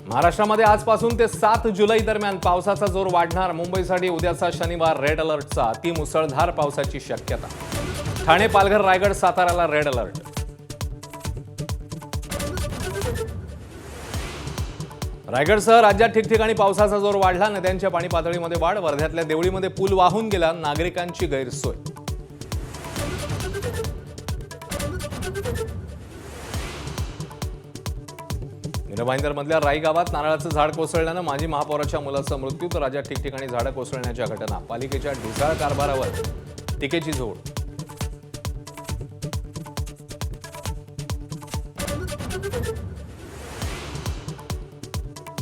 महाराष्ट्रामध्ये आजपासून ते 7 जुलै दरम्यान पावसाचा जोर वाढणार। मुंबईसाठी उद्याचा शनिवार रेड अलर्टचा अतिमुसळधार पावसाची शक्यता। ठाणे, पालघर, रायगड, साताराला रेड अलर्ट। रायगडसह राज्यात ठिकठिकाणी पावसाचा जोर वाढला। नद्यांच्या पाणी पातळीमध्ये वाढ। वर्ध्यातल्या देवळीमध्ये पूल वाहून गेला। नागरिकांची गैरसोय। भाईंदरमधल्या राई गावात नारळाचं झाड कोसळल्यानं माजी महापौराच्या मुलाचा मृत्यू। तर राज्यात ठिकठिकाणी झाडं कोसळण्याच्या घटना। पालिकेच्या ढिसाळ कारभारावर टीकेची झोड।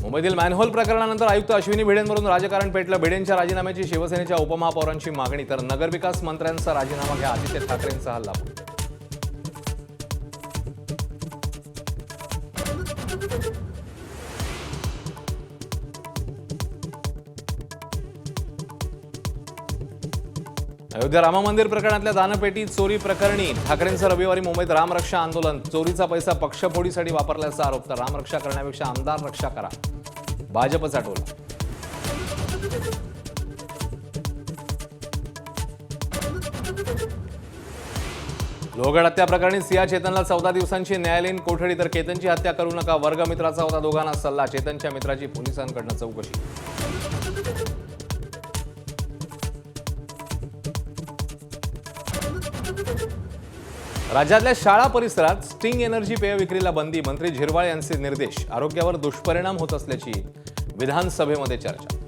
मुंबईतील मॅनहोल प्रकरणानंतर आयुक्त अश्विनी भिडेंवरून राजकारण पेटलं। भिडेंच्या राजीनाम्याची शिवसेनेच्या उपमहापौरांची मागणी। तर नगरविकास मंत्र्यांचा राजीनामा घ्या, आदित्य ठाकरेंचा हल्ला। अयोध्या राम मंदिर प्रकरणातल्या दानपेटी चोरी प्रकरणी ठाकरेंचं रविवारी मुंबईत रामरक्षा आंदोलन। चोरीचा पैसा पक्षफोडीसाठी वापरल्याचा आरोप। तर रामरक्षा करण्यापेक्षा आमदार रक्षा करा, भाजपचा टोला। लोहगड हत्या प्रकरणी सिया चेतनला 14 दिवसांची न्यायालयीन कोठडी। तर केतनची हत्या करू नका, वर्गमित्राचा होता दोघांना सल्ला। चेतनच्या मित्राची पोलिसांकडून चौकशी। राज्यातल्या शाळा परिसरात स्टिंग एनर्जी पेय विक्रीला बंदी। मंत्री झिरवाळ यांचे निर्देश। आरोग्यावर दुष्परिणाम होत असल्याची विधानसभेमध्ये चर्चा।